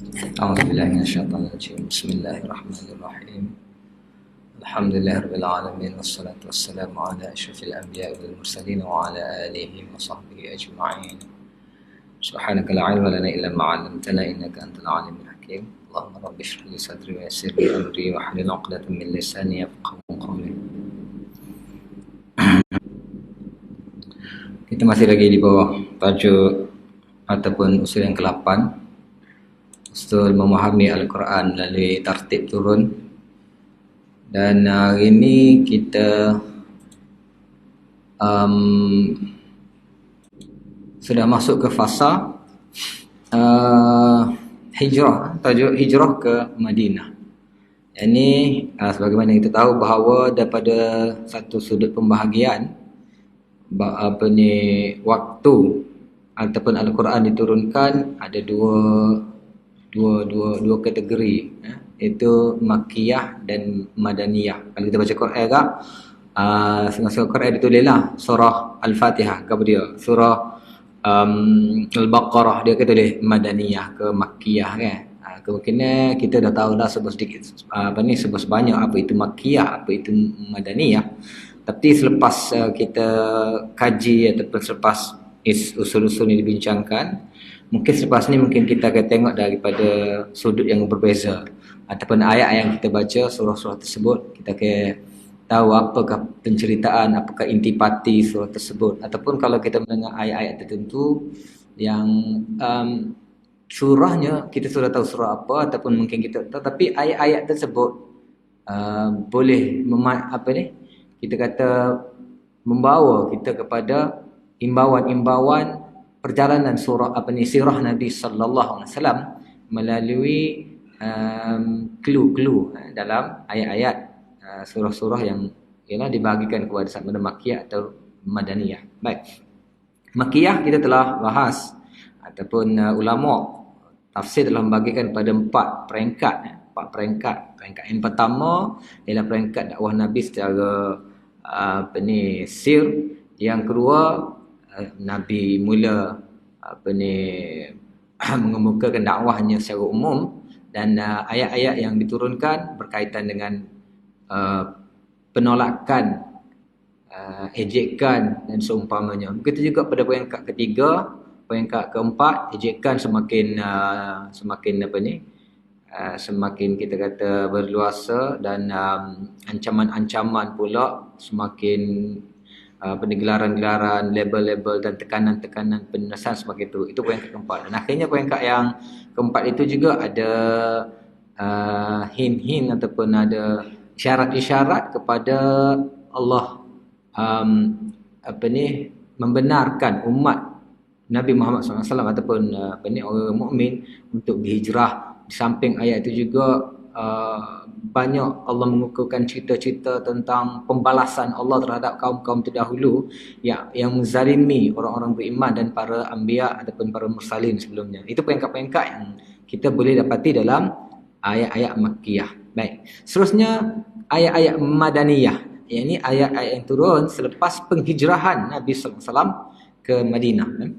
A'udzubillahi minasyaitonirrajim. Bismillahirrahmanirrahim. Alhamdulillahirabbil alamin wassalatu wassalamu ala asyrafil anbiya'i wal mursalin wa ala alihi wa sahbihi ajma'in. Subhanaka la ilma lana illa ma 'allamtana innaka antal alimul hakim. Allahumma rabbi shrah li sadri wa yassir li amri wa hlul 'uqdatam min lisani yafqahu qawli. Kita masih lagi di bawah tajuk ataupun usul yang ke-8, usul memahami Al-Quran melalui tartib turun. Dan hari ini kita sudah masuk ke fasa hijrah, tajuk hijrah ke Madinah. Ini sebagaimana kita tahu bahawa daripada satu sudut pembahagian waktu ataupun Al-Quran diturunkan ada dua kategori, iaitu Makkiyah dan Madaniyah. Kalau kita baca Quran tak, surah Quran ditulislah surah Al-Fatihah kepada dia, surah Al-Baqarah dia tulis Madaniyah ke Makkiyah kan. Kemungkinan kita dah tahu dah sebanyak apa itu Makkiyah, apa itu Madaniyah. Tapi selepas kita kaji ataupun selepas usul-usul ini dibincangkan, mungkin selepas ni mungkin kita akan tengok daripada sudut yang berbeza, ataupun ayat yang kita baca surah-surah tersebut, kita akan tahu apakah penceritaan, apakah intipati surah tersebut. Ataupun kalau kita mendengar ayat-ayat tertentu yang surahnya kita sudah tahu surah apa, ataupun mungkin kita tahu, tapi ayat-ayat tersebut boleh kita kata membawa kita kepada imbauan-imbauan perjalanan sirah Nabi sallallahu alaihi wasallam melalui clue-clue dalam ayat-ayat surah-surah yang ialah dibahagikan kepada sama ada Makkiyah atau Madaniyah. Baik. Makkiyah kita telah bahas, ataupun ulama tafsir telah membagikan pada 4 peringkat. Peringkat yang pertama ialah peringkat dakwah Nabi secara sir. Yang kedua, Nabi mula mengemukakan dakwahnya secara umum, dan ayat-ayat yang diturunkan berkaitan dengan penolakan, ejekan dan seumpamanya. Begitu juga pada peringkat ketiga, peringkat keempat, ejekan semakin semakin kita kata berluasa, dan ancaman-ancaman pula semakin gelaran-gelaran, label-label dan tekanan-tekanan penulisan semakin teruk. Itu peringkat keempat. Dan akhirnya peringkat yang keempat itu juga ada hint-hint ataupun ada isyarat-isyarat kepada Allah membenarkan umat Nabi Muhammad SAW ataupun orang mukmin untuk berhijrah. Di samping ayat itu juga banyak Allah mengukuhkan cerita-cerita tentang pembalasan Allah terhadap kaum-kaum terdahulu yang menzalimi orang-orang beriman dan para anbiya ataupun para mursalin sebelumnya. Itu peringkat-peringkat yang kita boleh dapati dalam ayat-ayat Makkiyah. Baik. Seterusnya ayat-ayat Madaniyah. Ini ayat-ayat yang turun selepas penghijrahan Nabi SAW ke Madinah.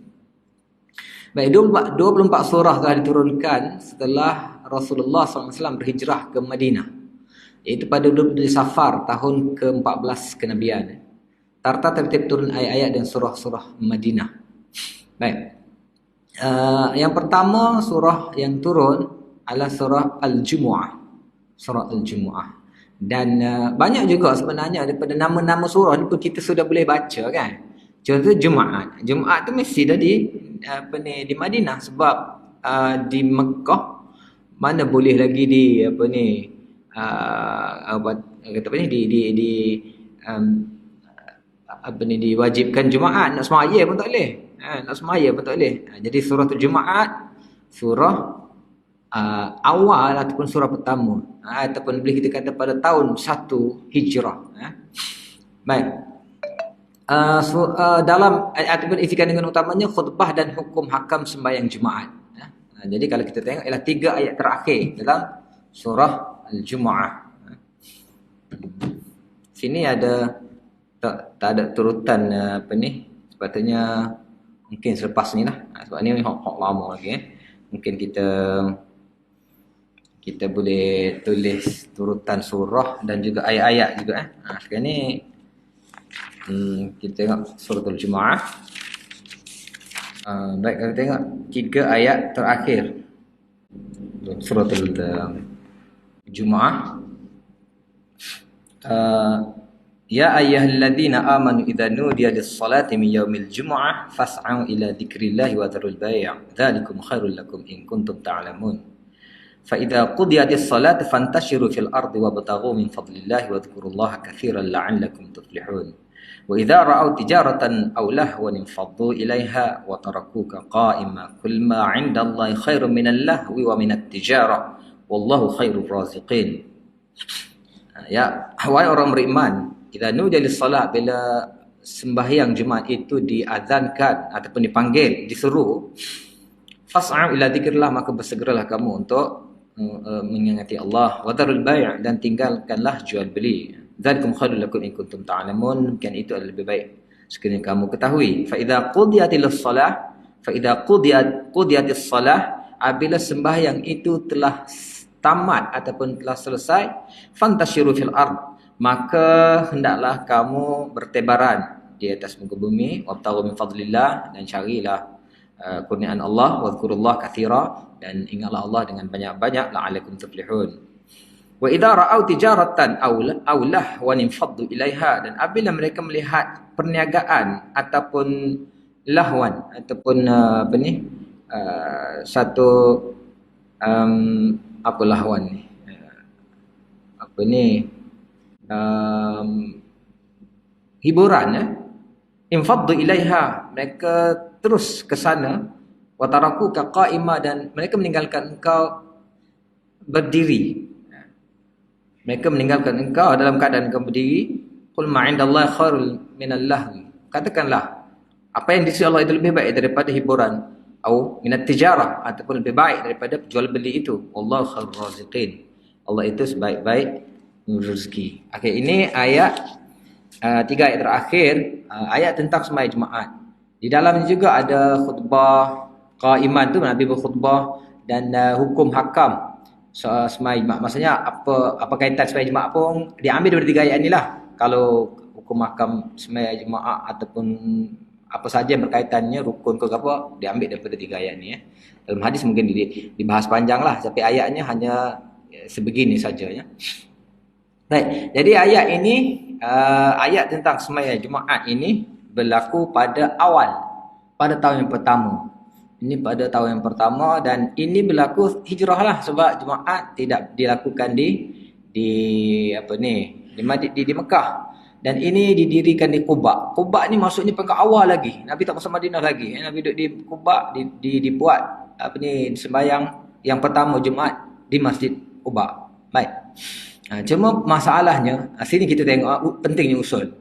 Baik, 24 surah telah diturunkan setelah Rasulullah SAW berhijrah ke Madinah, iaitu pada 20 Safar tahun ke-14 kenabian. Tarta tertib turun ayat-ayat dan surah-surah Madinah. Baik. Yang pertama surah yang turun adalah surah Al-Jumu'ah. Surah Al-Jumu'ah. Dan banyak juga sebenarnya daripada nama-nama surah ni pun kita sudah boleh baca kan. Contoh Jumaat. Jumaat tu mesti dah di Madinah, sebab di Mekah mana boleh lagi diwajibkan Jumaat. Nak semaya pun tak boleh. Jadi surah Jumaat surah awal ataupun surah pertama, ataupun boleh kita kata pada tahun 1 Hijrah. Baik. Dalam ataupun isi kandungan utamanya khutbah dan hukum hakam sembahyang Jumaat. Jadi kalau kita tengok ialah 3 ayat terakhir dalam surah Al-Jumu'ah. Sini ada tak ada turutan sepatutnya mungkin selepas ni lah. Sebab ni hak lama lagi. Mungkin kita kita boleh tulis turutan surah dan juga ayat-ayat juga. Sekarang ni kita tengok suratul Jumaah. Baik, kita tengok 3 ayat terakhir suratul Jumaah. Ya ayyuhalladzina amanu idza nudiya lis-salati min yaumil jumu'ah fas'au ila dzikrillahi wa dzarul bai'. Dzalikum khairul lakum in kuntum ta'lamun. Fa idza qudiyatis salatu fantashiru fil ardi wabtaghu min fadlillahi wadhkurullaha katsiran la'allakum tuflihun. Wa idza ra'aw tijaratan aw lahwan infaddu ilaiha wa tarakuka qa'ima qul ma 'indallahi khairun minal lahwi wa minat tijarah wallahu khairur raziqin. Ya, wahai orang beriman, idza nudiya lis-salat, bila sembahyang Jumaat itu diazankan ataupun dipanggil, diseru, fas'au ila dzikrillah, maka bersegeralah kamu untuk mengingati Allah, wa dzarul bai', dan tinggalkanlah jual beli. Dzalikum khairul lakum in kuntum ta'lamun, kan itu adalah lebih baik sekiranya kamu ketahui. Fa idza qudiyatis salah, apabila sembahyang itu telah tamat ataupun telah selesai, fantashiru fil ard, maka hendaklah kamu bertebaran di atas muka bumi, wabtaghu min fadlillah, dan carilah kurniaan Allah, wadhkurullaha katsira, dan ingatlah Allah dengan banyak-banyak, la'allakum tuflihun. Wa idza ra'aw tijaratan aw lahwan infaddu ilaiha, dan apabila mereka melihat perniagaan ataupun lahwan ataupun satu apa lahwan ni, hiburan, infaddu ilaiha, mereka terus ke sana, wa tarakuka qa'ima, dan mereka meninggalkan engkau berdiri. Mereka meninggalkan engkau dalam keadaan engkau berdiri. Qul ma 'indallahi khairul minal lahwi, katakanlah apa yang di sisi Allah itu lebih baik daripada hiburan, atau minat tijarah, ataupun lebih baik daripada jual beli itu. Wallahu khairur raziqin, Allah itu sebaik-baik rezeki. Okey, ini ayat 3 ayat terakhir, ayat tentang sembahyang Jumaat. Di dalamnya juga ada khutbah qaiman, tu Nabi berkhutbah, dan hukum hakam sembahyang Jumaat. Maksudnya apa kaitan sembahyang Jumaat pun diambil dari 3 ayat inilah. Kalau hukum hakam sembahyang Jumaat ataupun apa saja yang berkaitannya, rukun ke apa, diambil daripada 3 ayat ni. Dalam hadis mungkin dibahas panjang lah, tapi ayatnya hanya sebegini saja ya. Baik, jadi ayat ini, ayat tentang sembahyang Jumaat ini berlaku pada tahun yang pertama. Ini pada tahun yang pertama, dan ini berlaku hijrah lah, sebab Jumaat tidak dilakukan di Mekah. Dan ini didirikan di Quba. Quba ni maksudnya peringkat awal lagi. Nabi tak masuk Madinah lagi. Nabi duduk di Quba, dibuat sembahyang yang pertama Jumaat di Masjid Quba. Baik. Cuma masalahnya, sini kita tengok pentingnya usul.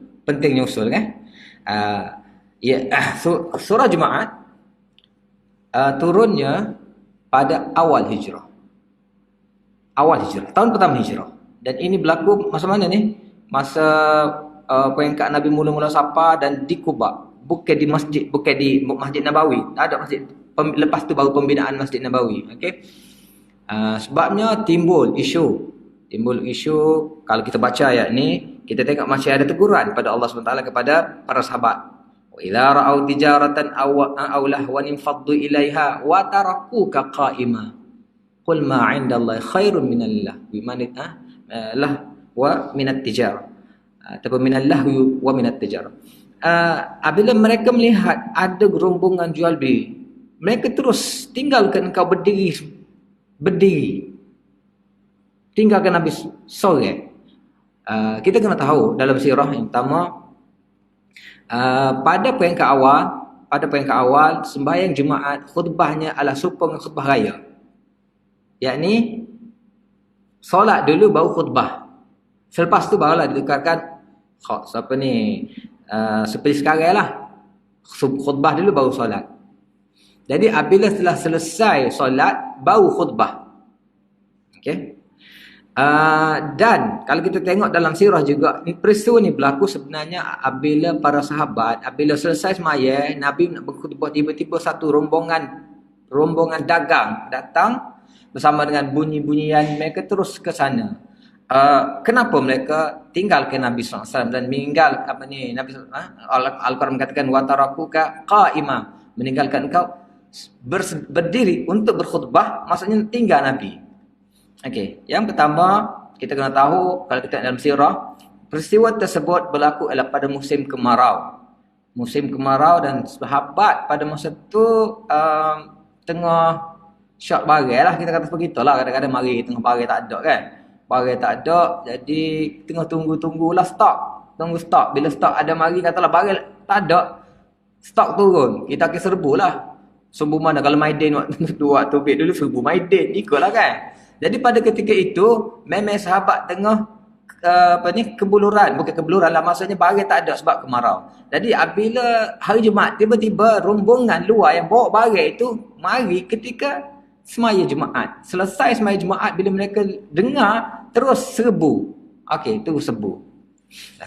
Kan? Surah Jumaat turunnya pada awal hijrah. Tahun pertama hijrah. Dan ini berlaku masa mana ni? Masa peringkat Nabi mula-mula sapa, dan di Quba, bukan di Masjid Nabawi. Ada masjid lepas tu baru pembinaan Masjid Nabawi. Okey. Sebabnya timbul isu kalau kita baca ayat ni, kita tengok masih ada teguran pada Allah SWT kepada para sahabat. Wa idza ra'aw tijaratan aw lahwan infaddu ilaiha wa tarakuka qa'ima qul ma 'indallahi khairun minal lahwi wa minat tijarah, ataupun minal lahwi wa minat tijarah. Apabila mereka melihat ada gerombongan jual beli, mereka terus tinggalkan engkau berdiri, tinggalkan Nabi sore. Kita kena tahu dalam sirah yang pertama, pada peringkat awal sembahyang Jumaat, khutbahnya adalah serupa dengan khutbah raya. Yakni solat dulu baru khutbah. Selepas tu barulah ditukarkan seperti sekarang lah, khutbah dulu baru solat. Jadi apabila telah selesai solat baru khutbah. Okey. Dan kalau kita tengok dalam sirah juga, peristiwa ni berlaku sebenarnya apabila para sahabat, apabila selesai sembahyang, Nabi nak berkhutbah, tiba-tiba satu rombongan dagang datang bersama dengan bunyi-bunyian mereka terus ke sana. Kenapa mereka tinggalkan Nabi sallallahu alaihi wasallam dan meninggal Nabi Al-Quran mengatakan wa tarakuka qa'ima, meninggalkan engkau berdiri untuk berkhutbah, maksudnya tinggal Nabi. Okey, yang pertama kita kena tahu kalau kita dalam sirah, peristiwa tersebut berlaku adalah pada musim kemarau. Musim kemarau dan sahabat pada masa tu tengah syok bagai lah, kita kata begitulah. Kadang-kadang mari tengah bagai tak ada kan. Bagai tak ada, jadi tengah tunggu-tunggulah stok. Tunggu stok. Bila stok ada mari katalah bagai tak ada, stok turun. Kita akan serbu lah. Serbu mana? Kalau Maiden waktu bid dulu serbu Maiden. Ikutlah kan. Jadi pada ketika itu, memang sahabat tengah kebuluran. Bukan kebuluran lah, maksudnya bagai tak ada sebab kemarau. Jadi apabila hari Jumaat, tiba-tiba rombongan luar yang bawa bagai itu mari ketika semaya Jumaat. Selesai semaya Jumaat, bila mereka dengar, terus serbu. Okey, terus serbu.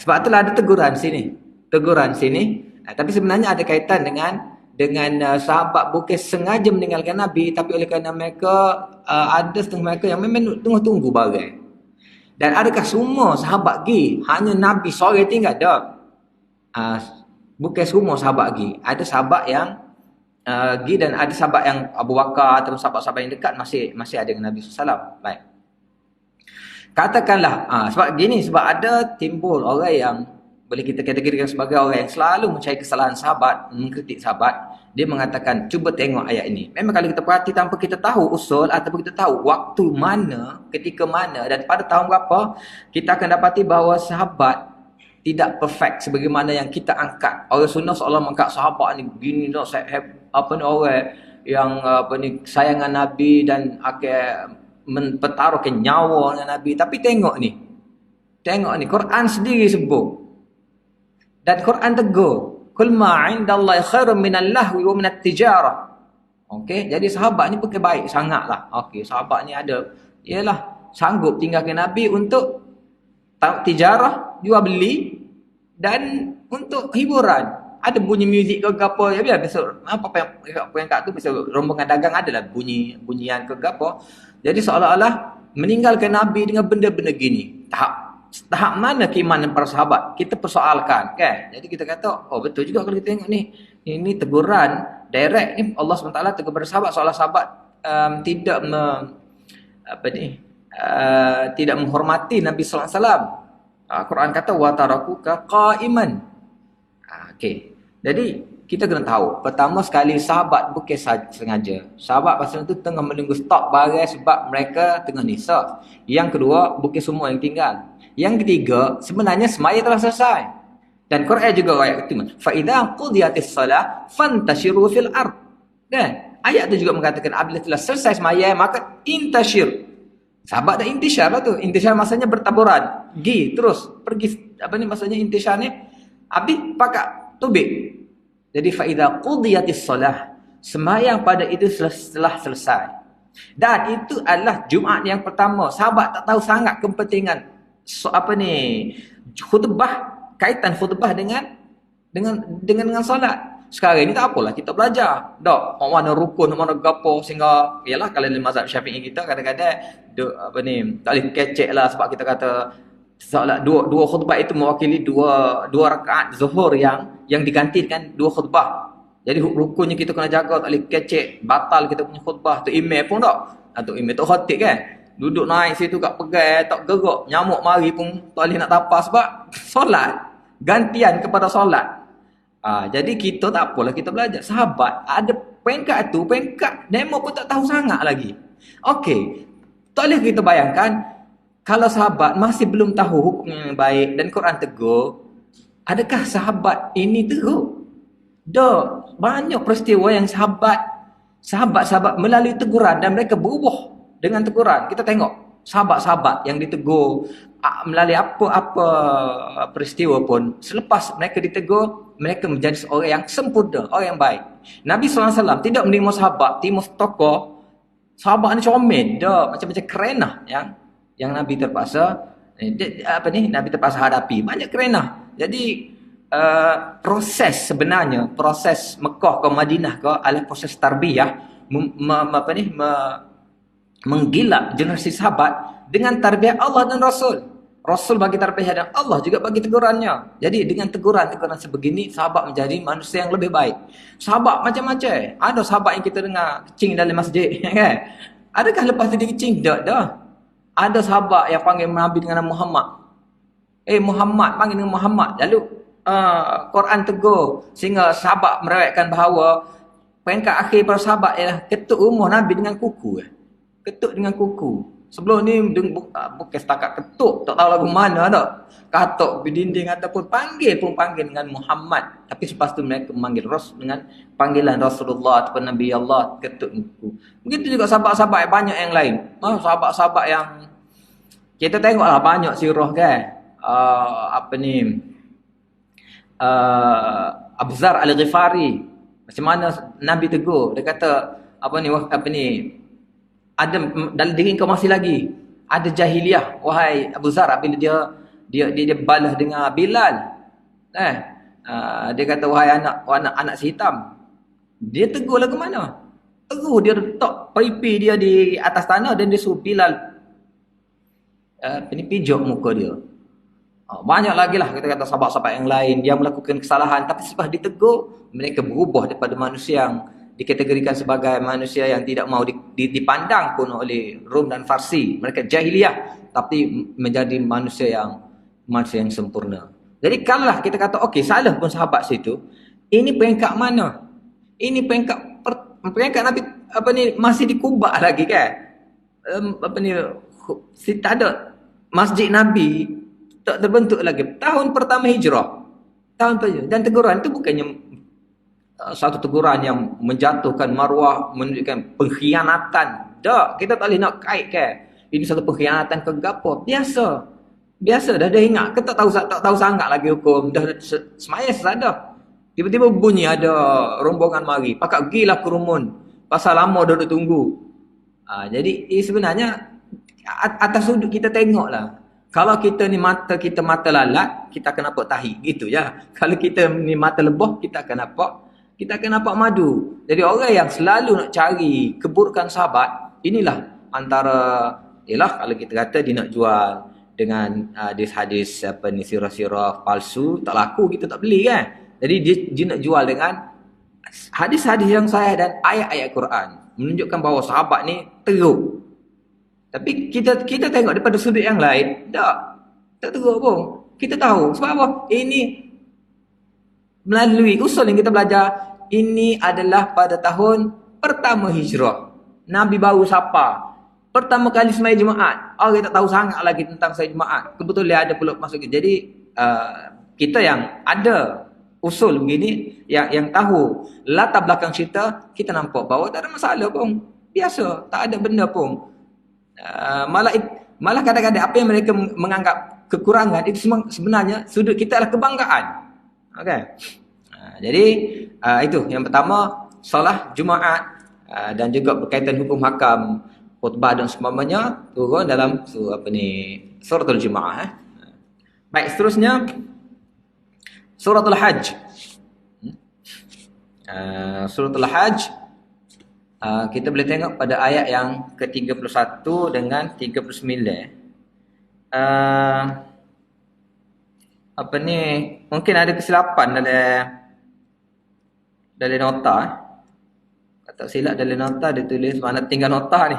Sebab itulah ada teguran sini. Teguran sini. Tapi sebenarnya ada kaitan dengan sahabat bukan sengaja meninggalkan Nabi, tapi oleh kerana mereka ada setengah mereka yang memang tunggu-tunggu bagai. Dan adakah semua sahabat pergi? Hanya Nabi seorang tinggal? Tak. Bukan semua sahabat pergi. Ada sahabat yang pergi dan ada sahabat yang Abu Bakar atau sahabat-sahabat yang dekat masih ada dengan Nabi SAW. Baik. Katakanlah, sebab gini, sebab ada timbul orang yang boleh kita kategorikan sebagai orang yang selalu mencari kesalahan sahabat, mengkritik sahabat. Dia mengatakan, cuba tengok ayat ini. Memang kalau kita perhati tanpa kita tahu usul ataupun kita tahu waktu mana, ketika mana dan pada tahun berapa, kita akan dapati bahawa sahabat tidak perfect sebagaimana yang kita angkat. Orang sunnah seolah mengangkat sahabat ni begini dah, orang yang sayangan Nabi dan akan mempertaruhkan nyawa dengan Nabi. Tapi tengok ni, Quran sendiri sebut. Dan Quran tegur, kul ma 'indallahi khairun minal lahwi wa minat tijarah. Okey, jadi sahabat ni pakai baik sangatlah. Okey, sahabat ni ada ialah sanggup tinggalkan Nabi untuk tijarah, jual beli dan untuk hiburan. Ada bunyi muzik ke apa, ya biasa apa yang kat tu biasa rombongan dagang adalah bunyian ke apa. Jadi seolah-olah meninggalkan Nabi dengan benda-benda gini. Tahap mana keimanan para sahabat kita persoalkan kan. Jadi kita kata, oh betul juga kalau kita tengok ni, ini teguran direct ni Allah SWT tegur pada sahabat, seolah sahabat tidak menghormati Nabi sallallahu alaihi wasallam. Quran kata wa tarakuka qa'iman. Okey. Jadi kita kena tahu, pertama sekali sahabat bukan sengaja. Sahabat pasal itu tengah menunggu stok barang sebab mereka tengah nisab. Yang kedua, bukan semua yang tinggal. Yang ketiga, sebenarnya semaya telah selesai. Dan Quran juga ayat itu, fa idza qudiyatis salah fantashiru fil ard. Kan? Ayat itu juga mengatakan apabila telah selesai semaya maka intashir. Sahabat dah intishar lah tu. Intishar maksudnya bertaburan. Pergi maksudnya intishar ni habis pakak tubik. Jadi fa idza qudiyatis salah, sembahyang pada itu telah selesai. Dan itu adalah Jumaat yang pertama. Sahabat tak tahu sangat kepentingan khutbah, kaitan khutbah dengan solat. Sekarang ni tak apalah kita belajar. Dak, mana rukun, mana gapo, sehingga yalah kalau dalam mazhab Syafi'i kita kadang-kadang tak boleh kecek lah sebab kita kata solat dua khutbah itu mewakili dua rakaat zuhur yang digantikan dua khutbah. Jadi rukunnya kita kena jaga, tak boleh kecek, batal kita punya khutbah. Tu imam pun tak. Tu imam tu khatib kan. Duduk naik situ kat pegai, tak gerak, nyamuk mari pun tak boleh nak tapas sebab solat. Gantian kepada solat. Jadi kita tak apalah kita belajar. Sahabat ada peringkat tu, peringkat demo pun tak tahu sangat lagi. Okey. Tak boleh kita bayangkan kalau sahabat masih belum tahu hukum yang baik dan Quran tegur, adakah sahabat ini teruk? Banyak peristiwa yang sahabat melalui teguran dan mereka berubah dengan teguran. Kita tengok sahabat-sahabat yang ditegur melalui apa-apa peristiwa pun, selepas mereka ditegur, mereka menjadi seorang yang sempurna, orang yang baik. Nabi SAW tidak menerima sahabat, timur tokoh, sahabat ni comel, macam-macam kerenah yang Nabi terpaksa Nabi terpaksa hadapi. Banyak kerenah. Jadi proses Mekah ke Madinah ke adalah proses tarbiyah, menggilak generasi sahabat dengan tarbiyah Allah dan Rasul. Rasul bagi tarbiyah dan Allah juga bagi tegurannya. Jadi dengan teguran-teguran sebegini, sahabat menjadi manusia yang lebih baik. Sahabat macam-macam. Ada sahabat yang kita dengar kecing dalam masjid. Kan? Adakah lepas tu dia kecing? Tak dah. Ada sahabat yang panggil Nabi dengan nama Muhammad. Muhammad, panggil dengan Muhammad. Lalu Quran tegur sehingga sahabat meriwayatkan bahawa peringkat akhir para sahabat ialah ketuk rumah Nabi dengan kuku. Ketuk dengan kuku. Sebelum ni bukan setakat ketuk, tak tahu lagu mana dah. Katuk di dinding ataupun panggil dengan Muhammad. Tapi selepas tu mereka memanggil Rasul dengan panggilan Rasulullah ataupun Nabi Allah, ketuk kuku. Begitu juga sahabat-sahabat yang banyak yang lain. Sahabat-sahabat yang kita tengoklah banyak sirah kan. Abu Zar Al-Ghifari, macam mana Nabi tegur, dia kata ada dalam diri kau masih lagi ada jahiliah wahai Abu Zar, bila dia balas dengan Bilal. Dia kata wahai anak si hitam. Dia tegur lah ke mana? Tegur, dia letak pipi dia di atas tanah dan dia suruh Bilal pijak muka dia. Banyak lagi lah kita kata sahabat-sahabat yang lain yang melakukan kesalahan, tapi selepas ditegur mereka berubah daripada manusia yang dikategorikan sebagai manusia yang tidak mau dipandang pun oleh Rom dan Farsi. Mereka jahiliyah tapi menjadi manusia yang sempurna. Jadi kalaulah kita kata okey, salah pun sahabat situ, ini peringkat mana? Ini peringkat Nabi masih dikubak lagi kan? Tak ada masjid Nabi tak terbentuk lagi. Tahun pertama hijrah. Dan teguran itu bukannya satu teguran yang menjatuhkan maruah, menunjukkan pengkhianatan. Tak, kita tak boleh nak kaitkan ini satu pengkhianatan ke gapo. Biasa dah ingat. Kita tak tahu sangat lagi hukum. Dah semaya sesadah. Tiba-tiba bunyi ada rombongan mari. Pakak gilah kerumun. Pasal lama duduk tunggu. Jadi sebenarnya atas sudut kita tengoklah. Kalau kita ni mata lalat, kita akan nampak tahi, gitu ya. Kalau kita ni mata lebah, kita akan nampak madu. Jadi orang yang selalu nak cari keburukan sahabat, inilah antara, kalau kita kata dia nak jual dengan hadis-hadis sirah-sirah palsu, tak laku, kita tak beli kan. Jadi dia nak jual dengan hadis-hadis yang sahih dan ayat-ayat Quran, menunjukkan bahawa sahabat ni teruk. Tapi kita tengok daripada sudut yang lain, tak teruk pun. Kita tahu sebab apa? Ini melalui usul yang kita belajar, ini adalah pada tahun pertama hijrah. Nabi baru sapa. Pertama kali sembahyang Jumaat. Orang tak tahu sangat lagi tentang sembahyang Jumaat. Kebetulan ada pula masuk. Jadi kita yang ada usul begini, yang tahu latar belakang cerita, kita nampak bahawa tak ada masalah pun. Biasa, tak ada benda pun. Malah kadang-kadang apa yang mereka menganggap kekurangan itu sebenarnya sudut kita adalah kebanggaan. Okey. Jadi itu yang pertama, solat Jumaat dan juga berkaitan hukum hakam, khutbah dan seumpamanya turun dalam suratul Jumaah. Baik, seterusnya suratul Hajj. Suratul Hajj kita boleh tengok pada ayat yang ke-31 dengan 39. Mungkin ada kesilapan dalam nota. Tak silap dalam nota dia tulis mana tinggal nota ni.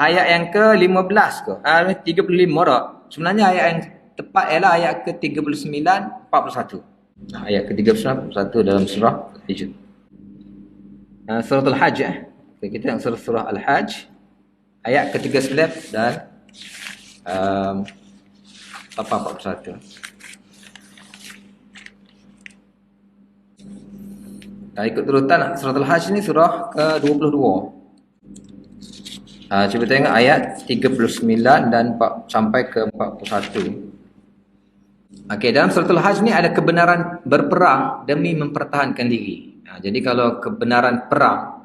Ayat yang ke-15 ke? 35 tak? Sebenarnya ayat yang tepat ialah ayat ke-39 41. Ayat ke-39 41 dalam surah Hijr. Surah Al-Hajj. Kita yang surah Al-Hajj ayat ke-39 dan 41. Ikut turutan surah Al-Hajj ni surah ke-22. Cuba tengok ayat 39 dan sampai ke 41. Okey, dalam surah Al-Hajj ni ada kebenaran berperang demi mempertahankan diri. Jadi kalau kebenaran perang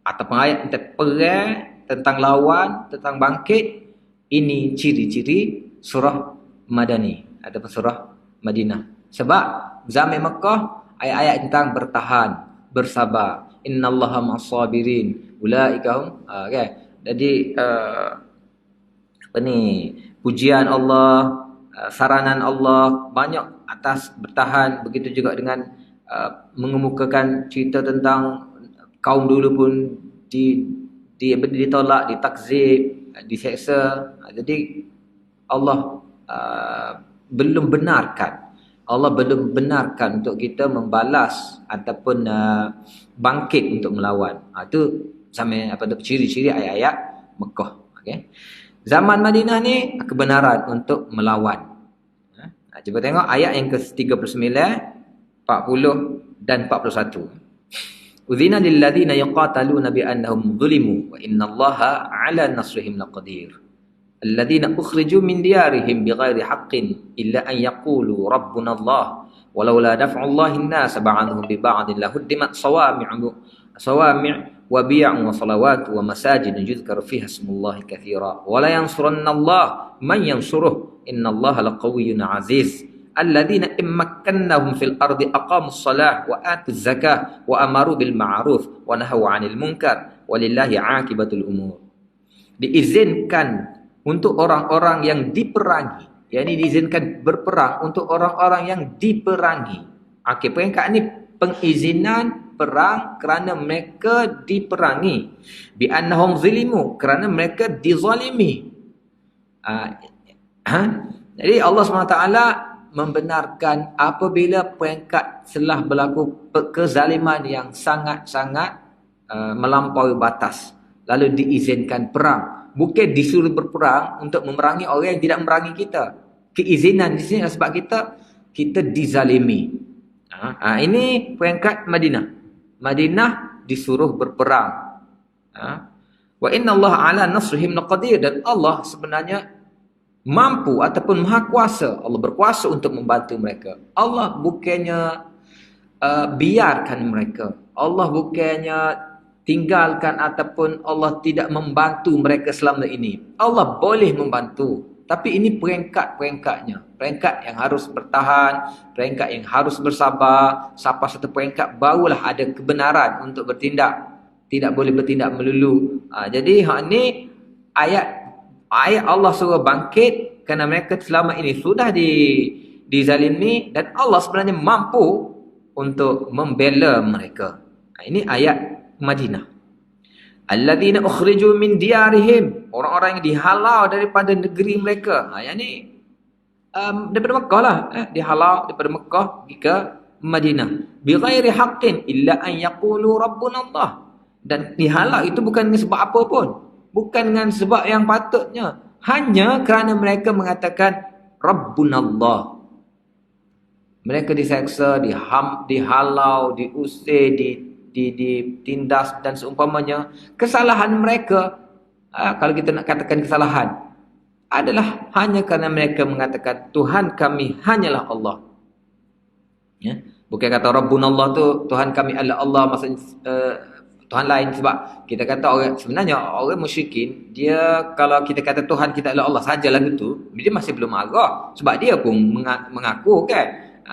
ataupun ayat tentang perang, tentang lawan, tentang bangkit, ini ciri-ciri surah Madani ataupun surah Madinah. Sebab zaman Mekah ayat-ayat tentang bertahan, bersabar. Innallaha ma'as-sabirin. Ulaika hum Jadi apa ni, pujian Allah, saranan Allah banyak atas bertahan. Begitu juga dengan mengemukakan cerita tentang kaum dulu pun ditolak, ditakzib, diseksa. Jadi Allah belum benarkan. Allah belum benarkan untuk kita membalas ataupun bangkit untuk melawan. Itu sama apa tu ciri-ciri ayat-ayat Mekah. Okey. Zaman Madinah ni kebenaran untuk melawan. Cuba tengok ayat yang ke-39, 40 dan 41. Udzina lil ladzina yuqataluna bi annahum zulimu wa innallaha 'ala nasrihim laqadir. Alladzina ukhriju min diyarihim bighairi haqqin illa an yaqulu rabbuna Allah walaula daf'ullahi an-nas ba'dhum bi ba'din lahuddimat sawami' wa bi'un wa salawat wa masajid yuzkaru fiha ismullahi katsira wa la yansurunnallaha man yansuruh innallaha laqawiyyun 'aziz. Alladzina immakkannahum fil ardi aqamus shalah wa atuz zakah wa amaru bil ma'ruf wa nahaw 'anil munkar walillahi 'aqibatul umur. Diizinkan untuk orang-orang yang diperangi, yakni diizinkan berperang untuk orang-orang yang diperangi. Okey, peringkat ni pengizinan perang kerana mereka diperangi. Bi annahum zulimu, kerana mereka dizalimi. Jadi Allah SWT membenarkan apabila peringkat telah berlaku kezaliman yang sangat-sangat melampaui batas, lalu diizinkan perang. Bukan disuruh berperang untuk memerangi orang yang tidak memerangi kita. Keizinan di sini sebab kita dizalimi. Ini peringkat Madinah. Madinah disuruh berperang. Wa innallaha 'ala nasrihim laqadir, dan Allah sebenarnya mampu ataupun maha kuasa. Allah berkuasa untuk membantu mereka. Allah bukannya biarkan mereka. Allah bukannya tinggalkan ataupun Allah tidak membantu mereka selama ini. Allah boleh membantu, tapi ini peringkat-peringkatnya. Peringkat yang harus bertahan, peringkat yang harus bersabar. Sampai satu peringkat barulah ada kebenaran untuk bertindak. Tidak boleh bertindak melulu. Jadi ni ayat Allah suruh bangkit kerana mereka selama ini sudah dizalimi, dan Allah sebenarnya mampu untuk membela mereka. Ini ayat Madinah. Alladzina ukhriju min diyarihim, orang-orang yang dihalau daripada negeri mereka. Yang ni daripada Mekah lah, dihalau daripada Mekah pergi ke Madinah. Bighairi haqqin illa an yaqulu rabbuna Allah. Dan dihalau itu bukan dengan sebab apa pun, bukan dengan sebab yang patutnya, hanya kerana mereka mengatakan rabbuna Allah. Mereka diseksa, dihalau, diusir, ditindas dan seumpamanya. Kesalahan mereka, kalau kita nak katakan kesalahan, adalah hanya kerana mereka mengatakan Tuhan kami hanyalah Allah. Ya? Bukan kata Rabbuna Allah tu Tuhan kami adalah Allah, maksudnya Tuhan lain. Sebab kita kata sebenarnya orang musyrikin, dia kalau kita kata Tuhan kita adalah Allah saja lagu tu, dia masih belum marah. Sebab dia pun mengaku kan,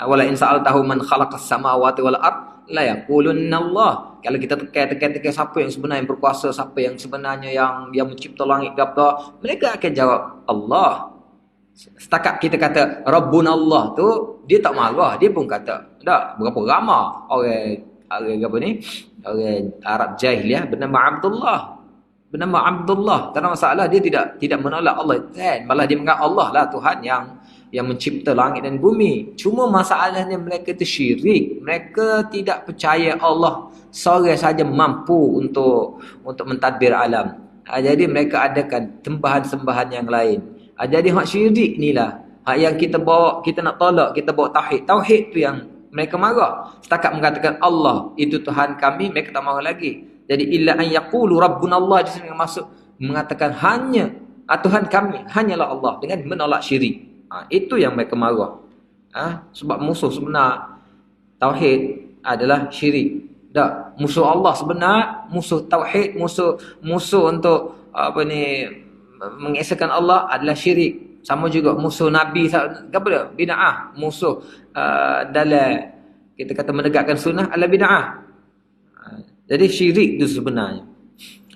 wala in sa'altahu man khalaqas samawati wal ard la yaqulunna Allah. Kalau kita tekan siapa yang sebenarnya yang berkuasa, siapa yang sebenarnya yang mencipta langit ke apa, mereka akan jawab Allah. Setakat kita kata Rabbuna Allah tu, dia tak marah, dia pun kata tak berapa ramai orang apa ni, orang Arab jahiliah bernama Abdullah. Tak ada masalah, dia tidak menolak Allah kan, malah dia menganggap Allah lah Tuhan yang mencipta langit dan bumi. Cuma masalahnya mereka itu syirik. Mereka tidak percaya Allah seorang saja mampu untuk mentadbir alam. Jadi mereka adakan sembahan-sembahan yang lain. Jadi hak syirik inilah hak yang kita bawa, kita nak tolak, kita bawa tauhid. Tauhid tu yang mereka marah. Setakat mengatakan Allah itu Tuhan kami, mereka tak marah lagi. Jadi illa an yaqulu rabbuna Allah, di sini maksud mengatakan hanya Tuhan kami hanyalah Allah, dengan menolak syirik. Itu yang mereka marah. Sebab musuh sebenar tauhid adalah syirik. Tak, musuh Allah sebenar, musuh tauhid, musuh untuk mengesahkan Allah adalah syirik. Sama juga musuh Nabi, apa dia? Bid'ah. Musuh dalam kita kata menegakkan sunnah adalah bid'ah. Jadi syirik itu sebenarnya.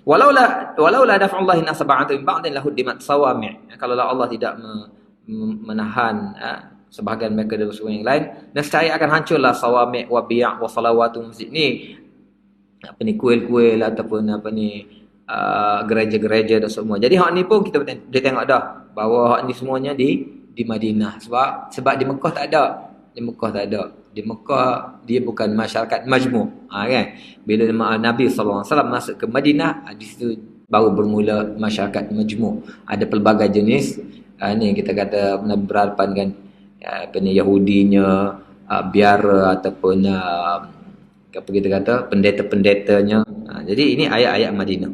Walaula daf'ullahi nasa ba'dhum ba'din lahuddimat sawami'. Kalau Allah tidak menahan sebahagian mereka dari sebahagian yang lain, nescaya akan hancurlah sawami' wa bi'a wa salawatu masjid ni. Apa ni, kuil-kuil ataupun apa ni, gereja-gereja dan semua. Jadi hak ni pun kita dia tengok dah bahawa hak ni semuanya di Madinah, sebab di Mekah tak ada. Di Mekah dia bukan masyarakat majmuk, kan. Bila Nabi SAW masuk ke Madinah, di situ baru bermula masyarakat majmuk. Ada pelbagai jenis ni kita kata Nabi berhadapan kan, apa ni, Yahudinya, biara ataupun apa kita kata pendeta-pendetanya. Jadi ini ayat-ayat Madinah.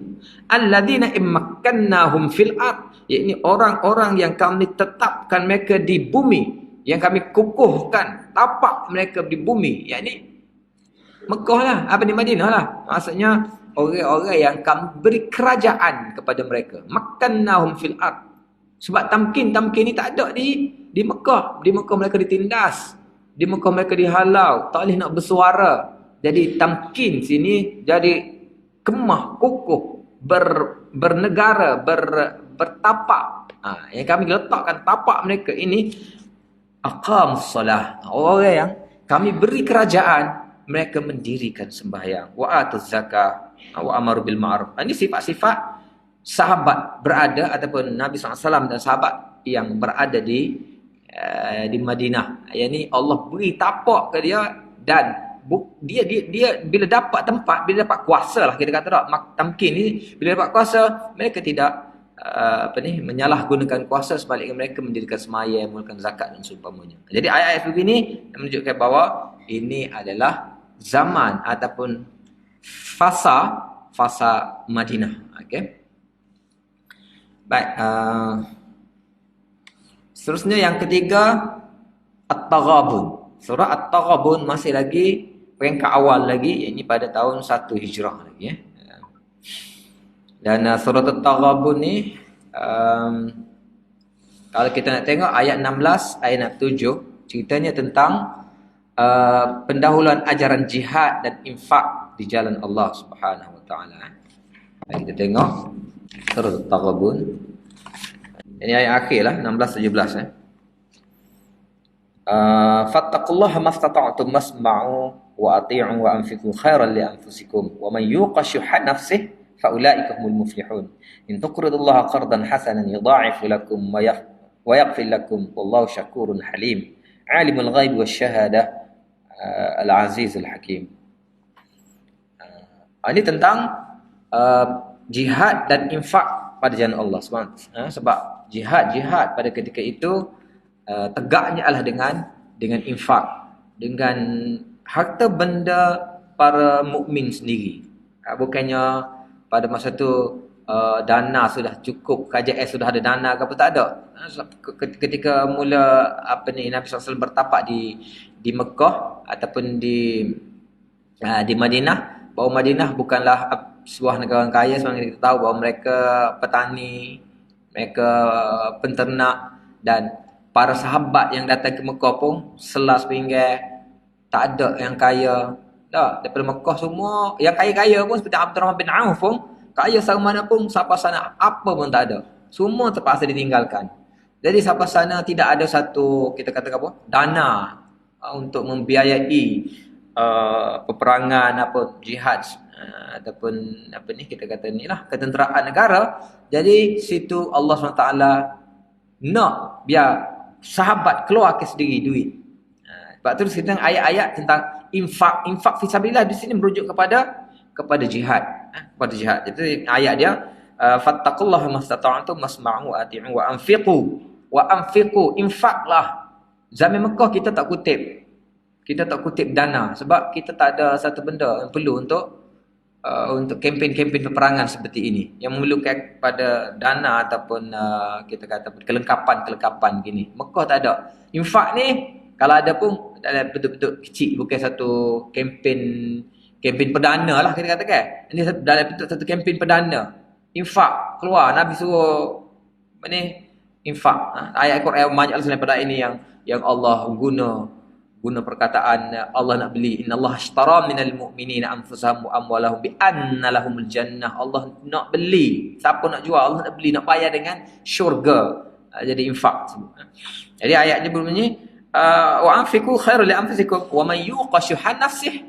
Alladzina immakkannahum fil ard, yakni orang-orang yang kami tetapkan mereka di bumi, yang kami kukuhkan tapak mereka di bumi, yakni Mekah lah, apa di Madinah lah. Maksudnya orang-orang yang kami beri kerajaan kepada mereka. Makkannahum fil ard. Sebab tamkin ni tak ada di Mekah. Di Mekah mereka ditindas. Di Mekah mereka dihalau, tak boleh nak bersuara. Jadi tamkin sini jadi kemah, kukuh, bernegara, bertapak. Yang kami letakkan tapak mereka ini aqamus salah. Orang yang kami beri kerajaan, mereka mendirikan sembahyang, wa atuz zakah, wa amaru bil ma'ruf. Ini sifat-sifat sahabat berada ataupun Nabi SAW dan sahabat yang berada di Madinah. Yang ni Allah beri tapak ke dia, dan dia bila dapat tempat, bila dapat kuasa lah kita kata tak, tamkin ni bila dapat kuasa, mereka tidak menyalahgunakan kuasa, sebaliknya mereka mendirikan sembahyang, mengeluarkan zakat dan seumpamanya. Jadi ayat-ayat begini menunjukkan bahawa ini adalah zaman ataupun fasa Madinah. Okey. Baik, seterusnya yang ketiga, At-Taghabun. Surah At-Taghabun masih lagi peringkat awal lagi, iaitu pada tahun 1 Hijrah lagi, ya. Dan surah At-Taghabun ni, kalau kita nak tengok ayat 16, ayat 7, ceritanya tentang pendahuluan ajaran jihad dan infak di jalan Allah Subhanahu Wa Taala. Kita tengok surah At-Taghabun. Ini ayat akhir lah, 16-17. Fattaqullaha mastata'tum wasma'u wa ati'u wa anfiqu khairan li anfusikum wa man yuqa shuhha nafsihi faulaika humul muflihun. In tuqridullaha qardan hasanan yudha'ifu lakum wa yaghfir lakum wallahu syakurun halim. Alimul ghaib wasyahadah al-azizul hakim. Ini tentang jihad dan infak pada jalan Allah SWT. Sebab jihad pada ketika itu tegaknya adalah dengan infak, dengan harta benda para mukmin sendiri. Bukannya pada masa tu dana sudah cukup, KJS sudah ada dana ke apa, tak ada. Ketika mula Nabi SAW bertapak di Mekah ataupun di Madinah, bahawa Madinah bukanlah sebuah negara kaya. Sebab kita tahu bahawa mereka petani, mereka penternak, dan para sahabat yang datang ke Mekah pun selas pinggir, tak ada yang kaya. Tak, daripada Mekah semua yang kaya-kaya pun seperti Abdurrahman bin Auf pun kaya sama mana pun, siapa sana apa pun tak ada. Semua terpaksa ditinggalkan. Jadi siapa sana tidak ada satu, kita kata apa, dana untuk membiayai peperangan jihad ataupun kita kata inilah ketenteraan negara. Jadi situ Allah SWT nak biar sahabat keluarkan sendiri duit. Sebab tu kita ayat-ayat tentang infak fisabilillah di sini merujuk kepada jihad, kepada jihad. Jadi ayat dia fattaqullaha mastata'tum wasma'u wa ati'u wa anfiqu, infaklah. Zaman Mekah kita tak kutip dana, sebab kita tak ada satu benda yang perlu untuk kempen-kempen peperangan seperti ini yang memerlukan pada dana ataupun kita kata kelengkapan gini. Mekah tak ada. Infak ni kalau ada pun ada betul-betul kecil, bukan satu kempen perdana lah kita katakan. Ini dalam bentuk satu kempen perdana. Infak keluar, Nabi suruh infak. Ayat Quran banyak selain pada ini yang Allah guna perkataan Allah nak beli, innallaha ashtara minal mu'minina anfusahum wa amwalahum bi anna lahumul jannah. Allah nak beli, siapa nak jual, Allah nak beli, nak bayar dengan syurga. Jadi infak. Jadi ayatnya berbunyi wa anfiqu khairul li anfusikum wa man yuqa syuha nafsihi.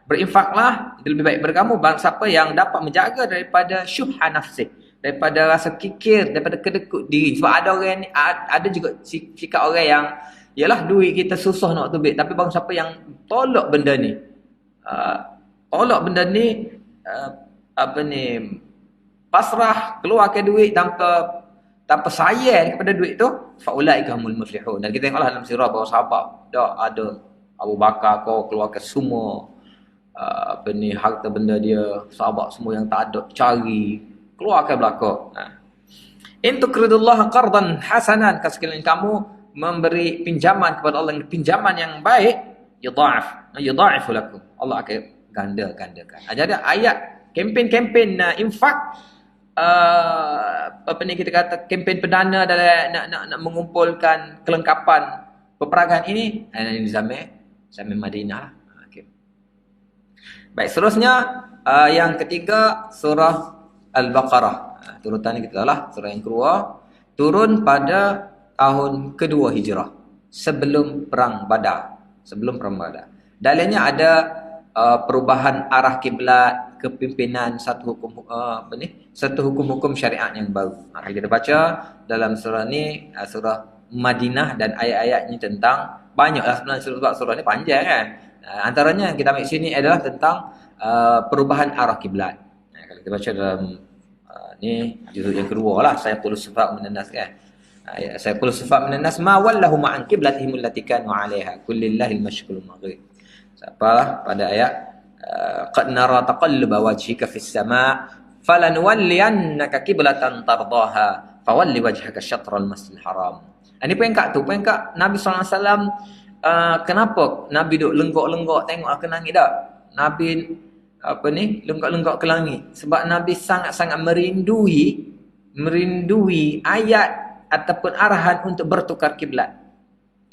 Berinfaklah, itu lebih baik pada kamu, siapa yang dapat menjaga daripada syuha nafsih, daripada rasa kikir, daripada kedekut diri. Sebab ada orang ni, ada juga sikap orang yang yalah duit kita susah nak tubik, tapi bang siapa yang tolak benda ni, pasrah keluarkan duit tanpa sayang kepada duit tu, faulaika humul muflihun. Dan kita tengoklah dalam sirah bahawa sahabat dah ada Abu Bakar kau keluarkan semua harta benda dia, sahabat semua yang tak ada cari keluarkan belaka. In tuqridullaha qardan hasanan, sekalian kamu memberi pinjaman kepada Allah, pinjaman yang baik, yudha'afu lakum, Allah akan gandakan. Jadi ayat kempen infak, kita kata kempen perdana dalam nak mengumpulkan kelengkapan peperangan ini di zaman Madinah. Okay. Baik, seterusnya yang ketiga surah Al-Baqarah. Turutan kita lah surah yang kedua, turun pada tahun kedua Hijrah, sebelum perang Badar. Dalilnya ada perubahan arah kiblat, kepimpinan satu hukum-hukum syariat yang baru. Kita baca dalam surah ni, surah Madinah, dan ayat-ayatnya tentang banyaklah sebenarnya, sebab surah ni panjang kan. Antaranya yang kita ambil sini adalah tentang perubahan arah kiblat. Kalau kita baca dalam ni juzuk yang kedua lah, saya qulu sifat minan nas kan. Saya qulu sifat minan nas ma wallahu ma'an qiblatihim allati kanu 'alaiha kullillahil masyriqul maghrib. Siapa pada ayat qad nara taqalluba wajhika fis sama' falanuwalliyannaka qiblatan tardaha fawalli wajhaka syatral masjidil haram. Ini peringkat Nabi SAW. Kenapa Nabi duk lenggok-lenggok tengok ke langit tak? Nabi lenggok-lenggok ke langit sebab Nabi sangat-sangat merindui ayat ataupun arahan untuk bertukar kiblat.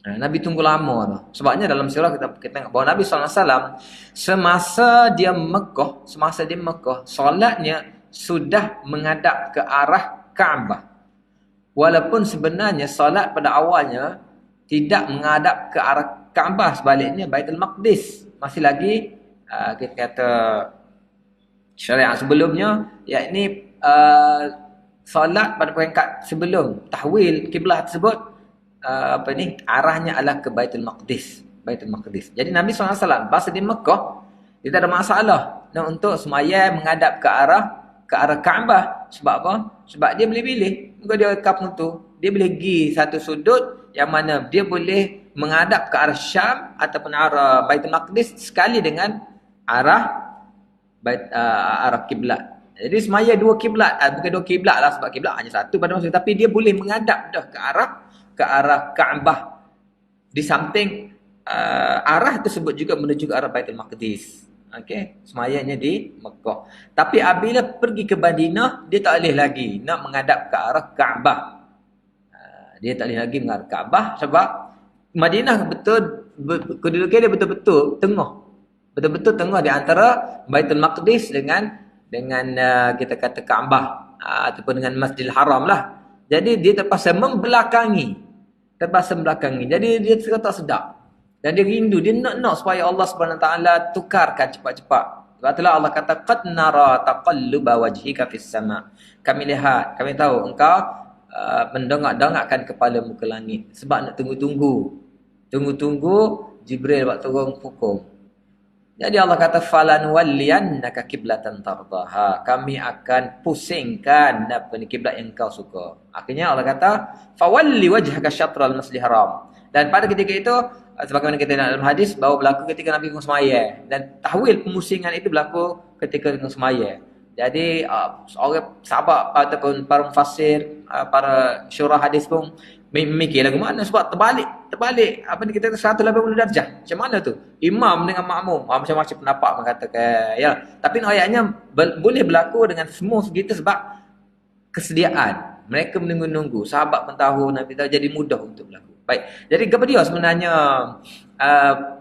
Nabi tunggu lama tu. Sebabnya dalam sirah kita tengok bahawa Nabi SAW semasa dia Mekah, solatnya sudah menghadap ke arah Kaabah. Walaupun sebenarnya solat pada awalnya tidak menghadap ke arah Kaabah, sebaliknya Baitul Maqdis. Masih lagi kita kata syariat sebelumnya, yakni solat pada peringkat sebelum tahwil kiblat tersebut, arahnya adalah ke Baitul Maqdis. Jadi Nabi SAW bahasa di Mekah, dia tak ada masalah untuk semaya menghadap ke arah Kaabah. Sebab apa? Sebab dia boleh pilih. Muka dia kapal tu, dia boleh pergi satu sudut yang mana dia boleh menghadap ke arah Syam ataupun arah Baitul Maqdis sekali dengan arah kiblat. Jadi semaya dua kiblat, bukan dua kiblat lah sebab kiblat hanya satu pada masa, tapi dia boleh menghadap dah ke arah Kaabah. Di samping arah tersebut juga menuju ke arah Baitul Maqdis. Okey, semayanya di Mekah. Tapi apabila pergi ke Madinah, dia tak boleh lagi nak menghadap ke arah Kaabah. Dia tak boleh lagi menghadap Kaabah sebab Madinah kedudukan dia betul-betul tengah. Betul-betul tengah di antara Baitul Maqdis dengan kita kata Kaabah ataupun dengan Masjidil Haram lah. Jadi dia terpaksa membelakangi. Jadi dia tak sedap. Dan dia rindu, dia nak supaya Allah Subhanahu Wa Taala tukarkan cepat-cepat. Sebab itulah Allah kata qad nara taqalluba wajhika fis sama'. Kami lihat, kami tahu engkau mendongak-dongakkan kepalamu ke langit sebab nak tunggu Jibril buat turun hukum. Jadi Allah kata falan walliyannaka qiblatan tardaha. Kami akan pusingkan kiblat yang kau suka. Akhirnya Allah kata fawalli wajhaka syatral masjidil haram. Dan pada ketika itu, sebagaimana kita dalam hadis, bahawa berlaku ketika Nabi tengah semaya. Dan tahwil pemusingan itu berlaku ketika tengah semaya. Jadi orang sahabat ataupun para mufassir, para syurah hadis pun mikir lagu mana, sebab terbalik apa ni kita 180 darjah. Macam mana tu? Imam dengan makmum, macam-macam pendapat mengatakan ya. Tapi ayatnya boleh berlaku dengan semua segitu sebab kesediaan. Mereka menunggu-nunggu. Sahabat pun tahu, Nabi tahu, jadi mudah untuk berlaku. Baik. Jadi kepada dia sebenarnya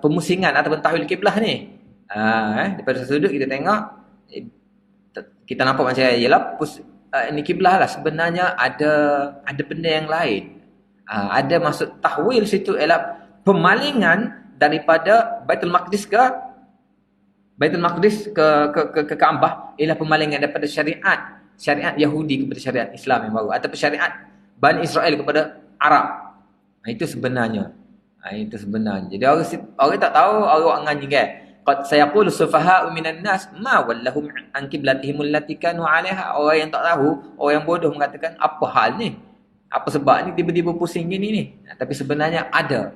pemusingan ataupun tahwil kiblah ni. Daripada sudut kita tengok, kita nampak macam ialah ini kiblah lah, sebenarnya ada benda yang lain. Ada maksud tahwil situ ialah pemalingan daripada Baitul Maqdis ke Kaabah, ialah pemalingan daripada syariat Yahudi kepada syariat Islam yang baru, ataupun syariat Bani Israel kepada Arab. Itu sebenarnya. Itu sebenarnya. Jadi orang tak tahu, orang ngaji kan. Qad sayaqulu sufaha'u minan nas ma wallahum an qiblatihim allati kanu 'alaiha. Orang yang tak tahu, orang yang bodoh mengatakan, apa hal ni? Apa sebab ni tiba-tiba pusing gini ni? Tapi sebenarnya ada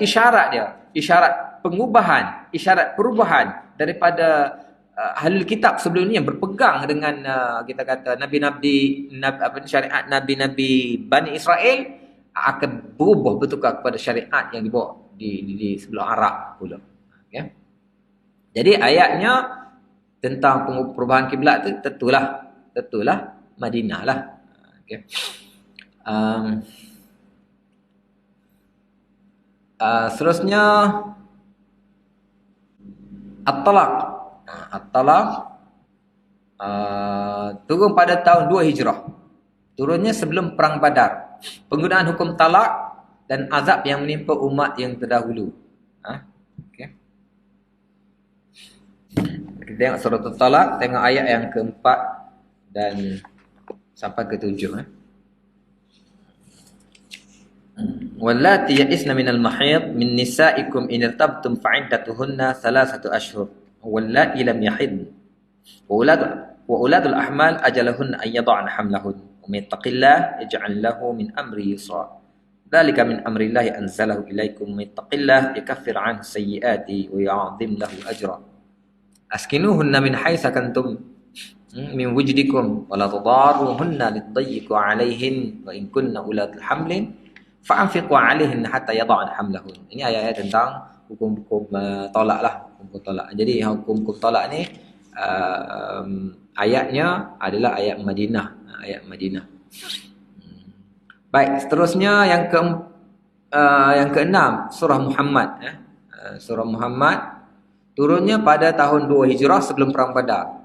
isyarat dia. Isyarat pengubahan, isyarat perubahan daripada ahlul kitab sebelum ni yang berpegang dengan kita kata syariat nabi-nabi Bani Israel akan berubah bertukar kepada syariat yang dibawa di sebelah Arab pula. Okay. Jadi ayatnya tentang perubahan kiblat tu tentulah Madinah lah. Okay. Seterusnya At-Talaq. At-Talaq turun pada tahun 2 Hijrah. Turunnya sebelum perang Badar. Penggunaan hukum talak dan azab yang menimpa umat yang terdahulu. Okay. Kita tengok surah At-Talaq, tengok ayat yang keempat dan sampai ke-7. Wallati ya'isna minal mahid min nisa'ikum in irtabtum fa'iddatuhunna 3 ashhur wallati lam yahid wa uladul ahmal ajalahunna ay yad'an hamlahun wa may yattaqillah yaj'al lahu min amri yusra dzalika min amrillahi anzalahu ilaikum may yattaqillah yakaffir 'anhu sayyi'ati wa ya'dhim lahu ajra askinuhunna min haitsu kantum min wujdikum wa la tudaruhunna lidayyiqu 'alayhin wa in kunna ulatul hamlin fa'anfiqu 'alaihin hatta yad'an hamlahun. Ini ayat-ayat tentang hukum-hukum tolak lah, hukum tolak. Jadi hukum-hukum tolak ni ayatnya adalah ayat Madinah, Baik, seterusnya yang keenam, surah Muhammad. Surah Muhammad turunnya pada tahun 2 Hijrah sebelum perang Badar.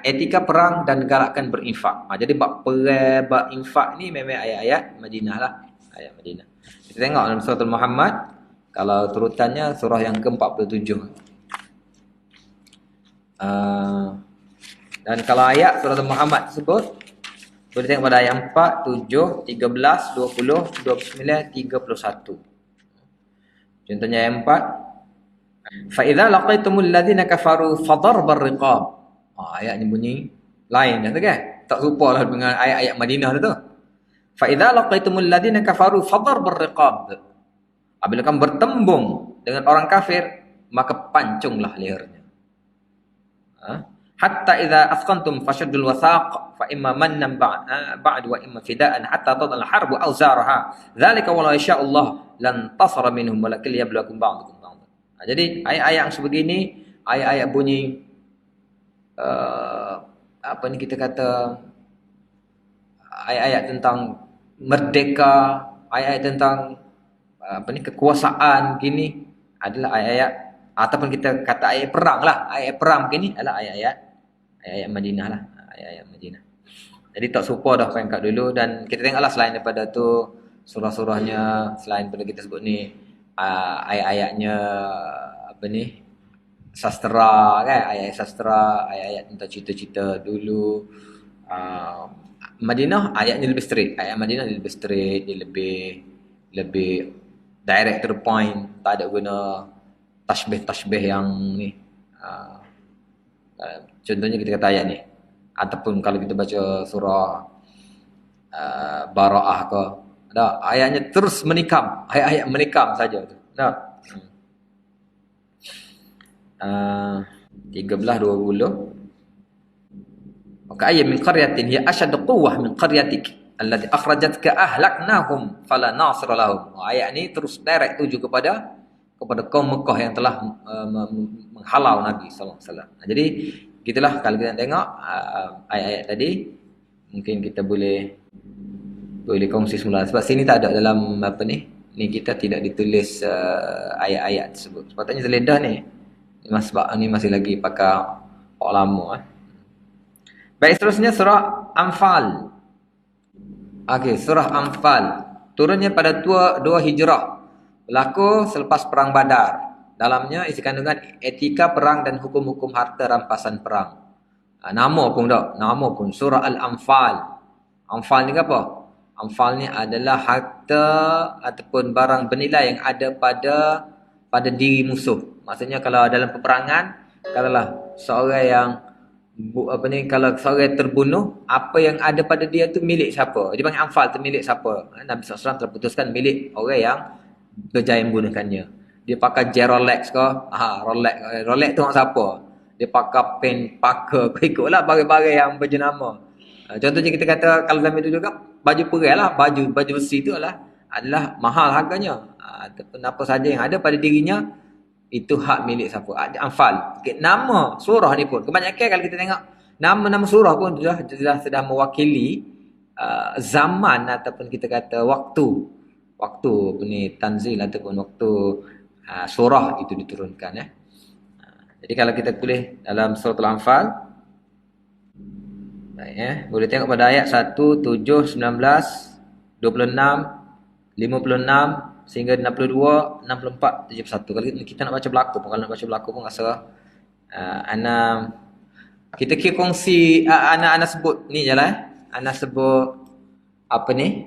Etika perang dan galakkan berinfak. Jadi bab perang, bab infak ni memang ayat-ayat Madinah lah. Ayat Madinah. Kita tengok dalam surah Muhammad, kalau turutannya surah yang ke-47. Dan kalau ayat surah Muhammad tersebut, boleh tengok pada ayat 4, 7, 13, 20, 29, 31. Contohnya ayat 4. Fa idza laqaitumul ladzina kafaru fadarbar riqab. Ayat ni bunyi lain dah tu kan? Tak serupa lah dengan ayat-ayat Madinah tu. Fa idza laqaitumul ladzina kafaru fadarbar riqab. Apabila kamu bertembung dengan orang kafir, maka pancunglah lehernya. Hatta idza asqantum fashaddul wasaq fa imma mannan ba'd wa imma fida'an hatta tadal harbu awzaraha. Dzalika wa la yasha Allah lan tasara minhum walakin liyabluwakum ba'dukum ba'd. Jadi ayat-ayat yang sebegini, ayat-ayat bunyi apa ni kita kata, ayat-ayat tentang merdeka, ayat-ayat tentang apa ni kekuasaan gini adalah ayat-ayat, ataupun kita kata ayat perang lah, ayat perang begini adalah ayat-ayat Madinah lah, ayat-ayat Madinah. Jadi tak serupa dah peringkat dulu. Dan kita tengoklah selain daripada tu surah-surahnya, selain pada kita sebut ni ayat-ayatnya apa ni sastra kan, ayat sastra, ayat-ayat tentang cerita-cerita dulu. Madinah ayatnya lebih straight. Ayat Madinah lebih straight, dia lebih direct to the point, tak ada guna tasbih yang ni. Contohnya kita kata ayat ni, ataupun kalau kita baca surah Bara'ah ke, ada ayatnya terus menikam, ayat-ayat menikam saja tu. Nah. 13-20. Maka ayat min qaryatin hiya ashaddu quwwah min qaryatik allati akhrajatka ahlaknahum fala nasira lahum. Ayat ni terus direct tuju kepada kaum Mekah yang telah menghalau Nabi sallallahu alaihi wasallam. Jadi gitulah kalau kita tengok ayat-ayat tadi, mungkin kita boleh kongsi semula sebab sini tak ada dalam apa ni Ni kita tidak ditulis ayat-ayat tersebut. Sepatutnya seledah ni. Sebab ni masih lagi pakai orang lama. Baik, seterusnya surah Anfal. Okey, surah Anfal. Turunnya pada 2 Hijrah. Berlaku selepas perang Badar. Dalamnya isi kandungan etika perang dan hukum-hukum harta rampasan perang. Nama pun tak. Nama pun surah Al-Anfal. Anfal ni apa? Anfal ni adalah harta ataupun barang bernilai yang ada pada diri musuh. Maksudnya kalau dalam peperangan, kalaulah seorang yang kalau seorang terbunuh, apa yang ada pada dia tu milik siapa? Dia panggil anfal tu milik siapa? Nabi SAW terputuskan milik orang yang berjaya membunuhkannya. Dia pakai Rolex ke? Rolex tu orang siapa? Dia pakai pen, pakai ikutlah barang-barang yang berjenama. Contohnya kita kata kalau dalam itu juga baju perang lah, baju besi tu adalah mahal harganya. Ataupun apa saja yang ada pada dirinya itu hak milik siapa? Anfal. Okay, nama surah ni pun kebanyakan kalau kita tengok nama-nama surah pun sudah mewakili zaman ataupun kita kata waktu ni tanzil ataupun waktu surah itu diturunkan ya. Jadi kalau kita tulis dalam surah Al-Anfal, baik ya, boleh tengok pada ayat 1, 7, 19, 26, 56 sehingga 62, 64, 71. Kalau kita nak baca berlaku pun, kalau nak baca berlaku pun rasa kita kira kongsi anak sebut ni jelah. Anak sebut apa ni?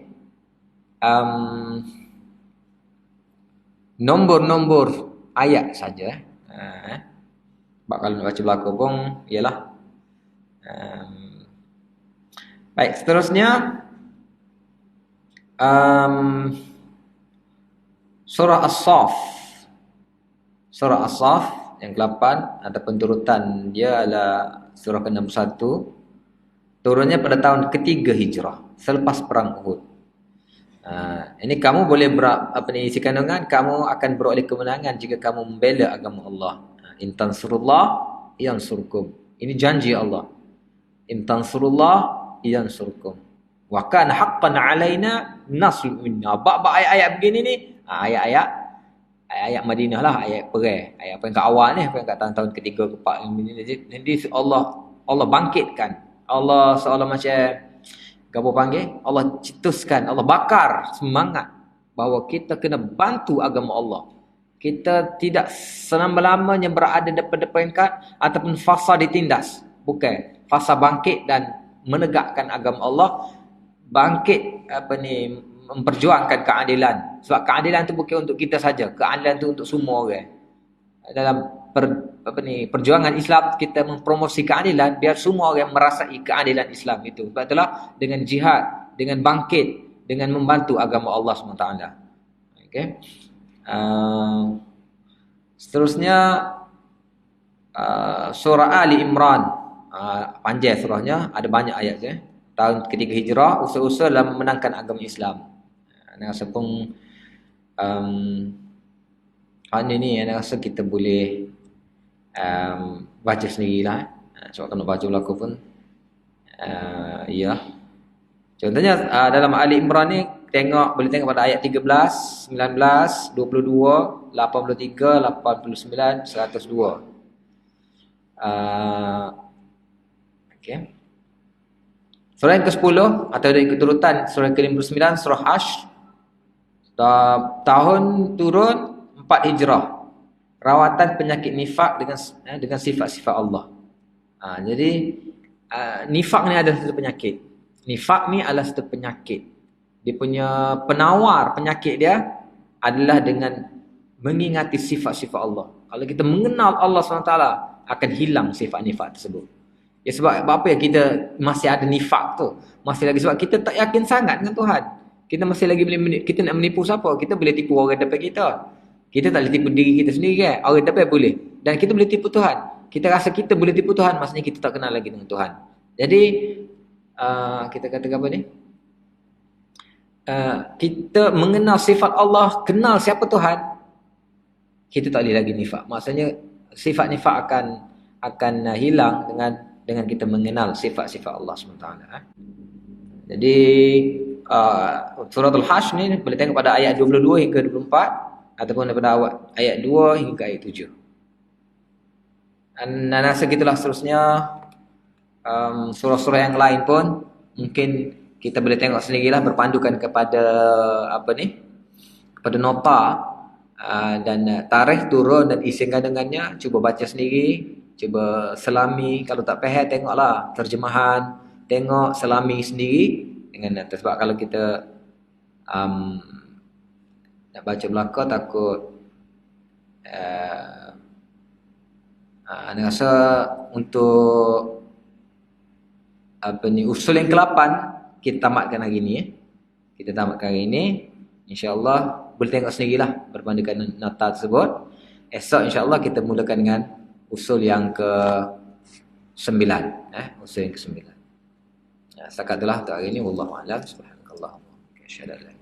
Nombor-nombor ayat saja. Sebab kalau nak baca berlaku pun ialah baik, seterusnya surah As-Saff. Surah As-Saff yang ke-8 ataupun turutan dia adalah surah ke-61. Turunnya pada tahun ke-3 Hijrah selepas perang Uhud. Ini kamu boleh isi kandungan kamu akan beroleh kemenangan jika kamu membela agama Allah. In tansurullah yansurkum. Ini janji Allah. In tansurullah yansurkum. Wa kana haqqan alaina nasrul minna. Bab ayat-ayat begini ni, ayat Madinah lah, ayat perang. Ayat peringkat awal ni, peringkat tahun ketiga ke-4 ini. Jadi Allah bangkitkan. Allah seolah macam apa panggil? Allah cetuskan, Allah bakar semangat bahawa kita kena bantu agama Allah. Kita tidak selama-lamanya berada pada peringkat ataupun fasa ditindas. Bukan. Fasa bangkit dan menegakkan agama Allah, bangkit memperjuangkan keadilan. Sebab keadilan itu bukan untuk kita saja, keadilan itu untuk semua orang. Dalam perjuangan Islam kita mempromosi keadilan biar semua orang merasai keadilan Islam itu. Sebab itulah dengan jihad, dengan bangkit, dengan membantu agama Allah SWT. Okey. Seterusnya surah Ali Imran. Panjang surahnya, ada banyak ayat je. Tahun ke-3 Hijrah, usaha-usaha dalam memenangkan agama Islam. Saya rasa pun ini saya rasa kita boleh baca sendirilah. Sebab kalau baca berlaku pun ya. Contohnya dalam Ali Imran ni boleh tengok pada ayat 13, 19, 22, 83, 89, 102. Okey. Surah yang ke-10 atau dari keturutan surah ke-59 surah Hasy. Tahun turun 4 Hijrah. Rawatan penyakit nifak dengan sifat-sifat Allah. Jadi nifak ni adalah satu penyakit. Nifak ni adalah satu penyakit. Dia punya penawar penyakit dia adalah dengan mengingati sifat-sifat Allah. Kalau kita mengenal Allah SWT, akan hilang sifat nifak tersebut. Ya, sebab apa ya kita masih ada nifak tu? Masih lagi sebab kita tak yakin sangat dengan Tuhan. Kita masih lagi boleh, kita nak menipu siapa? Kita boleh tipu orang depan kita. Kita tak boleh tipu diri kita sendiri kan? Orang depan boleh. Dan kita boleh tipu Tuhan. Kita rasa kita boleh tipu Tuhan, maksudnya kita tak kenal lagi dengan Tuhan. Jadi kita kata apa ni? Kita mengenal sifat Allah, kenal siapa Tuhan, kita tak boleh lagi nifak. Maksudnya sifat nifak akan hilang dengan kita mengenal sifat-sifat Allah SWT. Jadi suratul Hasy ni boleh tengok pada ayat 22 hingga 24 ataupun daripada awal ayat 2 hingga ayat 7. Dan segitulah seterusnya. Surah-surah yang lain pun mungkin kita boleh tengok sendirilah, berpandukan kepada kepada nota dan tarikh turun dan isi kandungannya. Cuba baca sendiri, cuba selami. Kalau tak faham, tengoklah terjemahan, tengok selami sendiri dengan sebab kalau kita nak baca belaka takut Ana rasa untuk usul yang ke-8 kita tamatkan hari ni. Kita tamatkan hari ni. InsyaAllah boleh tengok sendirilah berbandingkan nota tersebut. Esok insyaAllah kita mulakan dengan usul yang ke-9. Usul yang ke-9. Setakat itulah untuk hari ni. Wallahu a'lam. Subhanakallahumma wa bihamdika, asyhadu an la ilaha illa anta